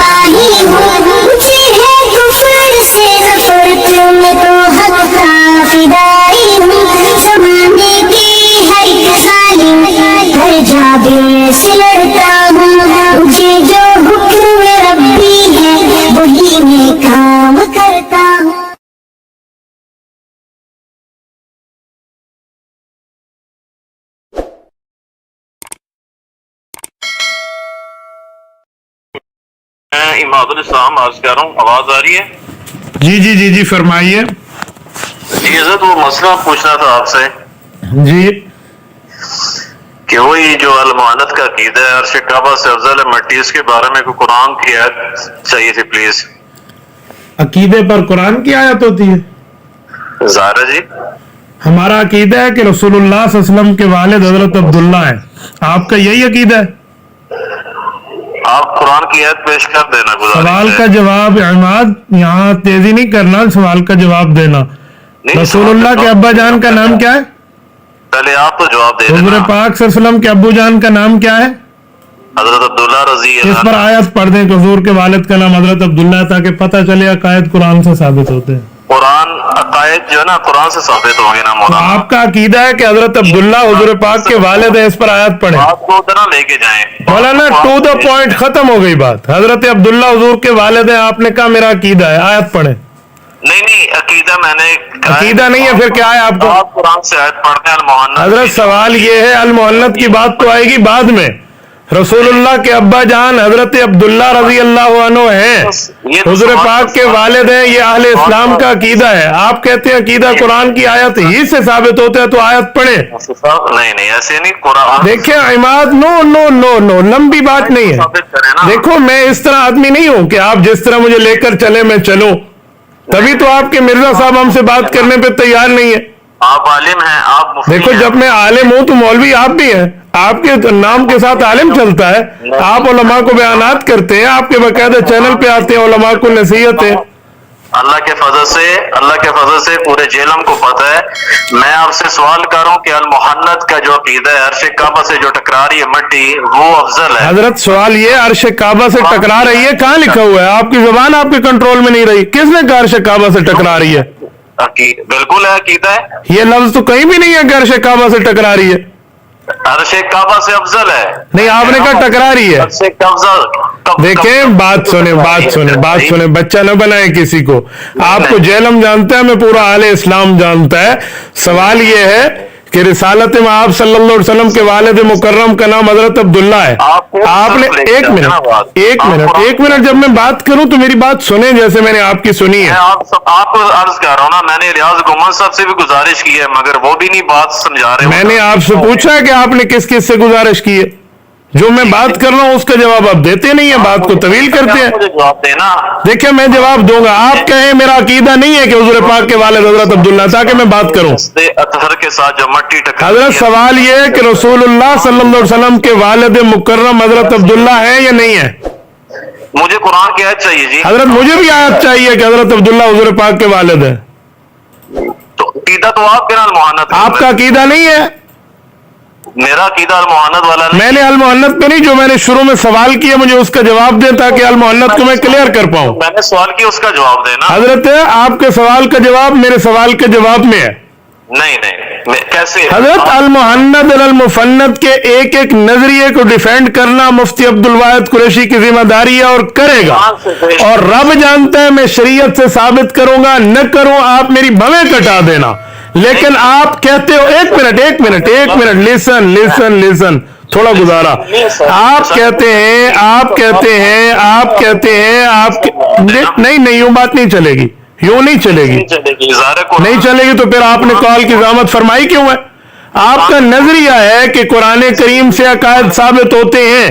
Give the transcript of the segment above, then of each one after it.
सिपाही हूँ, मुझे है कुफर से नफरत, मैं तो हक का फिदाई हूँ। ज़माने की हर एक जालिम हर जाबिर से लड़ता हूँ, मुझे जो हुक्म रब्बी है वही मैं काम करता हूँ। मैं इमादुल इस्लाम अर्ज कर रहा हूँ, आवाज आ रही है? जी जी जी जी, फरमाइए। जी हज़रत, वो मसला पूछना था आपसे जी कि वही जो अल-मुअन्नत का अकीदा है, अर्श काबा से अफजल है मट्टी, इसके बारे में कोई कुरान की आयत चाहिए थी प्लीज। अकीदे पर कुरान की आयत होती है? ज़ाहिर है जी। हमारा अकीदा है कि रसूलुल्लाह सल्लल्लाहु अलैहि वसल्लम के वालिद हजरत अब्दुल्ला है। आपका यही अकीदा है? आप कुरान की आयत पेश कर देना। सवाल का जवाब इमाद, यहाँ तेजी नहीं करना, सवाल का जवाब देना। रसूलुल्लाह के अब्बा जान का नाम क्या है? पहले आप तो जवाब दे हुज़ूर देना। पाक सल्लल्लाहु अलैहि वसल्लम के अब्बू जान का नाम क्या है? हजरत अब्दुल्ला रजी इस पर आयत पढ़ दें कि हुजूर के वालिद का नाम हजरत अब्दुल्ला, ताकि पता चले अकायद कुरान से साबित होते हैं। कुरान अकायद जो है ना कुरान से साबित होंगे ना तो मौलाना। आपका अकीदा है कि हजरत अब्दुल्ला हुजूर पाक के वालिद है, इस पर आयत पढ़े। आपको उतना लेके जाएं मौलाना, टू द पॉइंट, खत्म हो गई बात। हजरत अब्दुल्ला हुजूर के वालिद है, आपने कहा मेरा अकीदा है, आयत पढ़े। नहीं, अकीदा मैंने अकीदा नहीं है, फिर क्या है आपको? आप कुरान से आयत पढ़ते हैं अल-मुअन्नत। हजरत सवाल ये है, अल-मुअन्नत की बात तो आएगी बाद में। रसूलुल्लाह के अब्बा जान हजरत अब्दुल्ला रजी अल्लाह अन्हु हैं, हुजूर पाक के वालिद हैं, ये अहले इस्लाम का अकीदा है। आप कहते हैं अकीदा कुरान की आयत ही से साबित होता है, तो आयत पढ़े। नहीं, ऐसे नहीं। कुरान देखिए Imad, no no no no, लंबी बात नहीं है। देखो, मैं इस तरह आदमी नहीं हूं कि आप जिस तरह मुझे लेकर चले मैं चलूं। तभी तो आपके मिर्जा साहब हमसे बात करने पे तैयार नहीं है। आप आलिम हैं, आप मुफ्ती देखो, हैं। जब मैं आलिम हूं तो मौलवी आप भी हैं। आपके नाम के साथ आलिम चलता है, आप उलमा को बयानात करते हैं, आपके बाकायदा चैनल पे आते हैं, उलमा को नसीहत है। अल्लाह के फजल से पूरे जेलम को पता है। मैं आपसे सवाल कर रहा हूँ कि अल-मुहन्नत का जो अकीदा है, अर्श काबा से जो टकरा रही है मट्टी, वो अफजल है। हजरत सवाल ये, अर्श काबा से टकरा रही है, कहाँ लिखा हुआ है? आपकी जुबान आपके कंट्रोल में नहीं रही। किसने कहा अर्श काबा से टकरा रही है? बिल्कुल है, अकीदा है। ये लफ्ज तो कहीं भी नहीं है कि अर्श काबा से टकरा रही है। अर्श काबा से अफजल है। नहीं, आपने कहा टकरा रही है। अर्श अफजल। देखें, बात सुने, बच्चा न बनाए किसी को। आपको जेलम जानता है, मैं पूरा आले इस्लाम जानता है। सवाल ये है कि रिसालत में आप सल्लल्लाहु अलैहि वसल्लम के वालिद मुकर्रम का नाम हजरत अब्दुल्ला है। आपने एक मिनट, जब मैं बात करूं तो मेरी बात सुने जैसे मैंने आपकी सुनी है। आपको अर्ज कर रहा हूँ ना, मैंने रियाज गुमान साहब से भी गुजारिश की है, मगर वो भी नहीं बात समझा रहे। मैंने आपसे पूछा है कि आपने किस किस से गुजारिश की है? जो मैं बात कर रहा हूं उसका जवाब आप देते नहीं है, बात को तवील करते हैं। मुझे जवाब देना। देखिए, मैं जवाब दूंगा। आप कहें मेरा अकीदा नहीं है कि हुजूर पाक के वालिद हजरत अब्दुल्ला, ताकि मैं बात करूं। अतहर के साथ जो मट्टी टकरा, हजरत सवाल ये है कि रसूलुल्लाह सल्लल्लाहु अलैहि वसल्लम के वालिद मुकर्रम हजरत अब्दुल्ला है या नहीं है? मुझे कुरान की आयत चाहिए जी। हजरत, मुझे भी आयत चाहिए कि हजरत अब्दुल्ला हुजूर पाक के वालिद है। तो अकीदा तो आपके ना अल-मुअन्नत। आपका अकीदा नहीं है? मेरा अकीदा अल-मुअन्नत वाला नहीं। मैंने अल-मुअन्नत पे नहीं, जो मैंने शुरू में सवाल किया मुझे उसका जवाब दें, ताकि अल-मुअन्नत को मैं क्लियर कर पाऊं। मैंने सवाल किया, उसका जवाब देना। हजरत, आपके सवाल का जवाब मेरे सवाल के जवाब में है। नहीं, कैसे? हजरत अल-मुहन्नद अल-मुफन्नद के एक एक नजरिए को डिफेंड करना मुफ्ती अब्दुल वाहिद कुरैशी की जिम्मेदारी है, और करेगा। और रब जानता है मैं शरीयत से साबित करूंगा, न करूं आप मेरी भवें कटा देना। लेकिन आप कहते हो, एक मिनट, लिसन, थोड़ा गुजारा। आप कहते हैं नहीं, यूं बात नहीं चलेगी, यूं नहीं चलेगी। नहीं चलेगी तो फिर आपने कॉल की ज़ामत फरमाई क्यों है? आपका नजरिया है कि कुरान करीम से अकायद साबित होते हैं,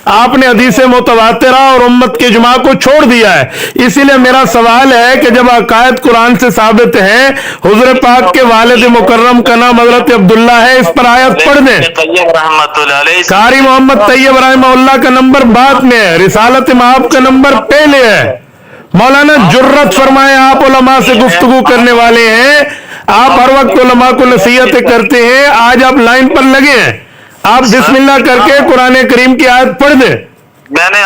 आपने हदीस मुतवातिरा और उम्मत के इजमा को छोड़ दिया है। इसीलिए मेरा सवाल है कि जब अकायद कुरान से साबित है, हुजूर पाक के वालिद मुकर्रम का नाम हजरत अब्दुल्ला है, इस पर आयत पढ़ दें। कारी मोहम्मद तैयब रहमतुल्लाह का नंबर बाद में है, रिसालत माब का नंबर पहले है। मौलाना जुर्रत फरमाए, आप उलमा से गुफ्तगू करने वाले हैं, आप हर वक्त उलमा को नसीहतें करते हैं, आज आप लाइन पर लगे हैं। आप बिस्मिल्लाह करके कुरान करीम की आयत पढ़ दें। मैंने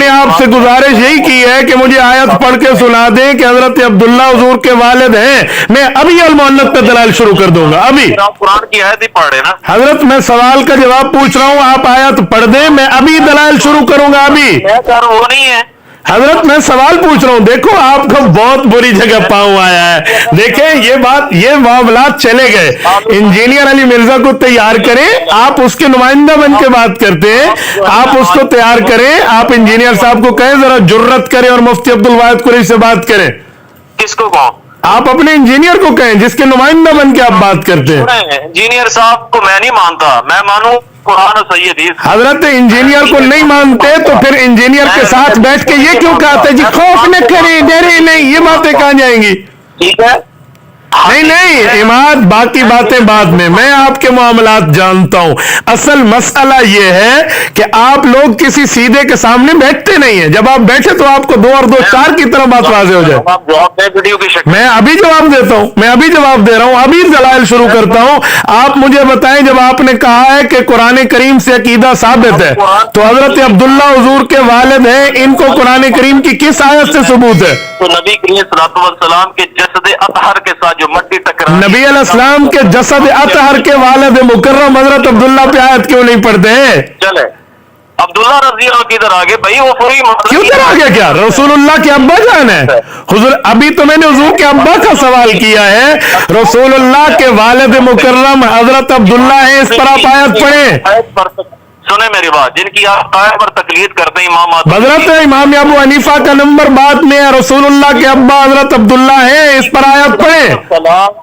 आपसे गुजारिश यही की है कि मुझे आयत पढ़ के सुना दें कि हजरत अब्दुल्ला हुजूर के वालिद हैं। मैं अभी अल मुहन्नत पे दलाल शुरू कर दूंगा। अभी कुरान की आयत ही पढ़े ना हजरत, मैं सवाल का जवाब पूछ रहा हूं, आप आयत पढ़ दें, मैं अभी दलाल शुरू करूंगा। अभी वो नहीं है हजरत, मैं सवाल पूछ रहा हूं। देखो आपको बहुत बुरी जगह पाँव आया है। देखें ये मामलात चले गए। इंजीनियर अली मिर्जा को तैयार करें, आप उसके नुमाइंदा बन के बात करते हैं। आप उसको तैयार करें, आप इंजीनियर साहब को कहें जरा जुर्रत करें और मुफ्ती अब्दुल वाहिद कुरैशी से बात करें। किसको कहो? आप अपने इंजीनियर को कहें जिसके नुमाइंदा बन के आप बात करते हैं। इंजीनियर साहब को मैं नहीं मानता, मैं मानूं कुरान और सही हदीस। हजरत, इंजीनियर को नहीं मानते तो फिर इंजीनियर के साथ बैठ के ये क्यों कहते जी खौफ न करें, डरे नहीं, ये बातें कहाँ जाएंगी? ठीक है, नहीं इमाद, बाकी बातें बाद में, मैं आपके मामलात जानता हूं। असल मसला यह है कि आप लोग किसी सीधे के सामने बैठते नहीं है। जब आप बैठे तो आपको 2 और 2 4 की तरह बात वाज़ेह हो जाए। आप जवाब दें वीडियो की शक्ल। मैं अभी जवाब देता हूं, मैं अभी जवाब दे रहा हूं, अभी दलाइल शुरू करता हूं। आप मुझे बताएं, जब आपने कहा है कि कुरान करीम से अकीदा साबित है, तो हजरत अब्दुल्ला हुजूर के वालिद हैं, इनको कुरान करीम की किस आयत से सबूत है? तो नबी करीम सल्लल्लाहु अलैहि वसल्लम के जसद अतहर के साथ जो मट्टी टकरा, नबी अलैहिस्सलाम के जसद अतहर के वालिद मुकर्रम हजरत अब्दुल्ला पे आयत क्यों नहीं पढ़ते हैं? चले अब्दुल्ला रजी अल्लाह किधर आ गए भाई? वो पूरी क्यों इधर आ गया? क्या रसूलुल्लाह के अब्बा जान है? हुजूर, अभी तो मैंने हुजूर के अब्बा का सवाल किया है। रसूलुल्लाह के वालिद मुकर्रम हजरत अब्दुल्ला है, इस पर आप आयत पढ़े। सुने मेरी बात, जिनकी आप कायम पर तकलीद करते हैं इमाम हजरत इमाम अबू हनीफा का नंबर बाद में है, रसूलुल्लाह के अब्बा हजरत अब्दुल्ला है, इस पर आयत पढ़े।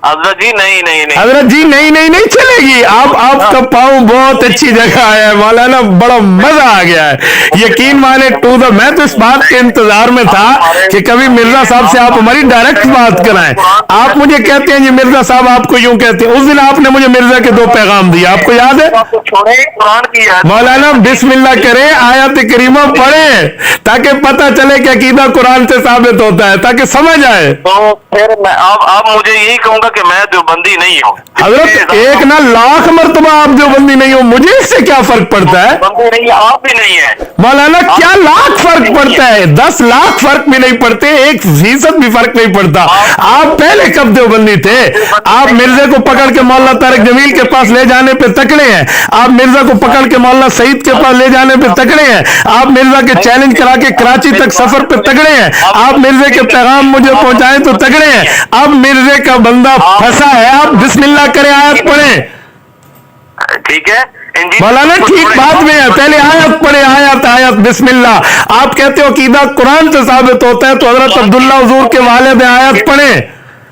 हजरत जी नहीं हजरत जी नहीं चलेगी। आपका पाँव बहुत अच्छी जगह आया है मौलाना, बड़ा मजा आ गया है। यकीन माने मैं तो इस बात के इंतजार में था कि कभी मिर्जा साहब से आप हमारी डायरेक्ट बात कराएं। आप मुझे कहते हैं जी मिर्जा साहब आपको यूं कहते हैं। उस दिन आपने मुझे मिर्जा के 2 पैगाम दिए, आपको याद है? कुरान की मौलाना बिस्मिल्लाह करें, आयत करीमा पढ़े, ताकि पता चले कि अकीदा कुरान से साबित होता है, ताकि समझ आए। तो फिर मैं आप मुझे यही कहूंगा कि मैं देवबंदी नहीं हूँ। हजरत, एक ना लाख मर्तबा आप देवबंदी नहीं हो, मुझे इससे क्या फर्क पड़ता है? नहीं, आप भी नहीं है मौलाना, क्या लाख फर्क पड़ता है? 10 लाख फर्क भी नहीं पड़ते, 1% भी फर्क नहीं पड़ता। आप पहले कब देवबंदी थे? आप मिर्जा को पकड़ के मौलाना तारिक जमील के पास ले जाने पे तकड़े हैं। आप मिर्जा को पकड़ के मौलाना सईद के पास ले जाने पे तकड़े हैं। आप मिर्जा के चैलेंज करा के कराची तक सफर पे तगड़े हैं। आप मिर्जे के पैगाम मुझे पहुंचाए तो तगड़े हैं। अब मिर्जे का बंदा फंसा है, आप बिस्मिल्लाह करें, आयत पढ़े। ठीक है मौलाना, ठीक बात में है, पहले आयत पढ़े, आयत बिस्मिल्लाह। आप कहते हो अकीदा कुरान से साबित होता है, तो हजरत अब्दुल्ला हुजूर के वालिद हैं, आयत पढ़े।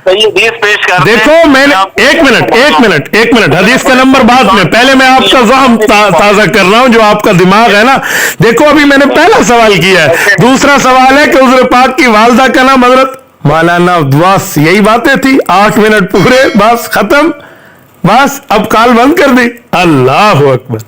पेश कर देखो मैंने एक मिनट हदीस का नंबर बाद में, पहले मैं आपका ज़हन ताज़ा कर रहा हूं, जो आपका दिमाग है ना। देखो अभी मैंने पहला सवाल किया है, दूसरा सवाल है कि हुज़ूर पाक की वालदा का नाम हजरत मौलाना। बस यही बातें थी, 8 मिनट पूरे, बस खत्म, बस अब कॉल बंद कर दी। अल्लाह अकबर।